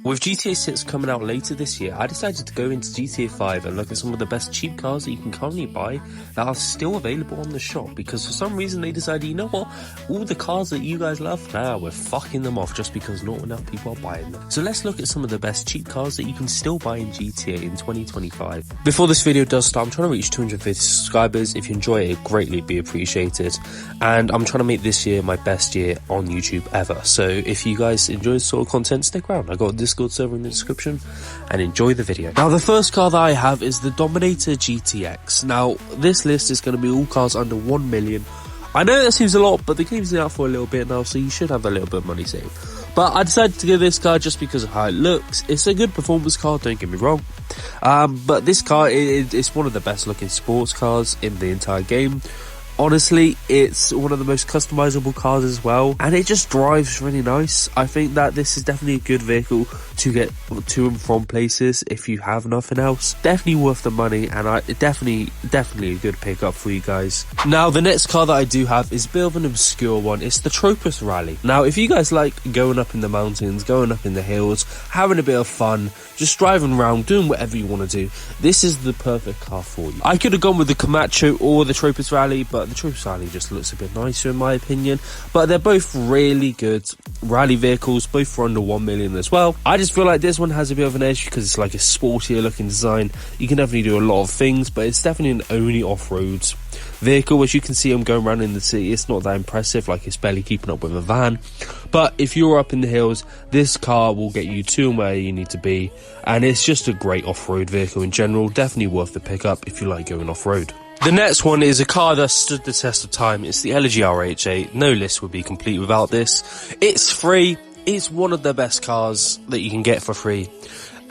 With GTA 6 coming out later this year, I decided to go into GTA 5 and look at some of the best cheap cars that you can currently buy that are still available on the shop, because for some reason they decided, you know what, all the cars that you guys love, we're fucking them off just because not enough people are buying them. So let's look at some of the best cheap cars that you can still buy in GTA in 2025. Before this video does start, I'm trying to reach 250 subscribers. If you enjoy it, it'd greatly be appreciated. And I'm trying to make this year my best year on YouTube ever. So if you guys enjoy this sort of content, stick around. I got a Discord server in the description, and enjoy the video. Now, the first car that I have is the Dominator GTX. Now, this list is going to be all cars under 1 million. I know that seems a lot, but the game's been out for a little bit now, so you should have a little bit of money saved. But I decided to get this car just because of how it looks. It's a good performance car, don't get me wrong. But this car is one of the best looking sports cars in the entire game. Honestly, it's one of the most customizable cars as well, and it just drives really nice. I think that this is definitely a good vehicle to get to and from places if you have nothing else. Definitely worth the money, and definitely a good pickup for you guys. Now, the next car that I do have is a bit of an obscure one. It's the Trops Rally. Now, if you guys like going up in the mountains, going up in the hills, having a bit of fun, just driving around, doing whatever you want to do, this is the perfect car for you. I could have gone with the Camacho or the Trops Rally, but the Trops Rally just looks a bit nicer in my opinion. But they're both really good rally vehicles, both for under 1 million as well. I just feel like this one has a bit of an edge because it's like a sportier looking design. You can definitely do a lot of things, but it's definitely an only off-road vehicle. As you can see, I'm going around in the city. It's not that impressive, like it's barely keeping up with a van. But if you're up in the hills, this car will get you to where you need to be, and it's just a great off-road vehicle in general. Definitely worth the pickup if you like going off-road. The next one is a car that stood the test of time. It's the LG RH8. No list would be complete without this. It's free. It's one of the best cars that you can get for free.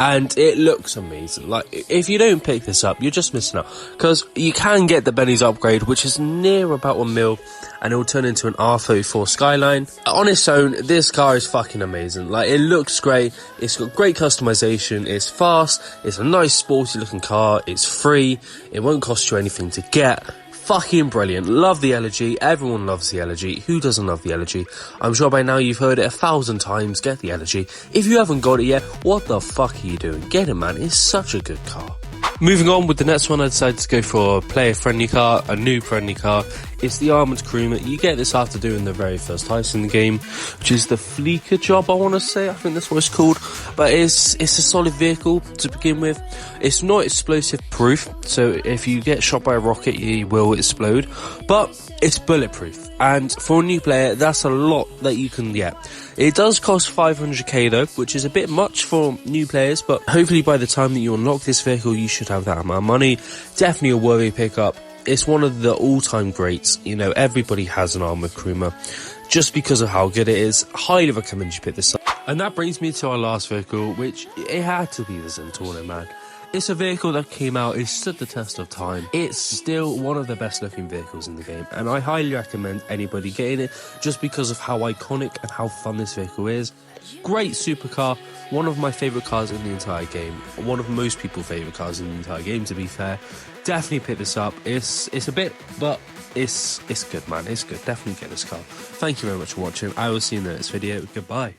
And it looks amazing. Like, if you don't pick this up, you're just missing out. Because you can get the Benny's upgrade, which is near about 1 mil, and it will turn into an R34 Skyline. On its own, this car is fucking amazing. Like, it looks great. It's got great customization. It's fast. It's a nice sporty looking car. It's free. It won't cost you anything to get. Fucking brilliant. Love the LG. Everyone loves the LG. Who doesn't love the LG? I'm sure by now you've heard it 1,000 times. Get the LG. If you haven't got it yet, what the fuck are you doing? Get it, man. It's such a good car. Moving on with the next one, I decided to go for a player-friendly car, a noob-friendly car. It's the Armoured Crewman. You get this after doing the very first heist in the game, which is the Fleeker job, I want to say. I think that's what it's called. But it's a solid vehicle to begin with. It's not explosive-proof, so if you get shot by a rocket, you will explode. But it's bulletproof. And for a new player, that's a lot that you can get. It does cost 500k though, which is a bit much for new players, but hopefully by the time that you unlock this vehicle, you should have that amount of money. Definitely a worthy pickup. It's one of the all-time greats. You know, everybody has an Armoured Crewman just because of how good it is. Highly recommend you pick this up. And that brings me to our last vehicle, which it had to be the Zent Man. It's a vehicle that came out, it stood the test of time. It's still one of the best looking vehicles in the game, and I highly recommend anybody getting it just because of how iconic and how fun this vehicle is. Great supercar, one of my favourite cars in the entire game. One of most people's favourite cars in the entire game, to be fair. Definitely pick this up. It's a bit, but it's good, man. It's good. Definitely get this car. Thank you very much for watching. I will see you in the next video. Goodbye.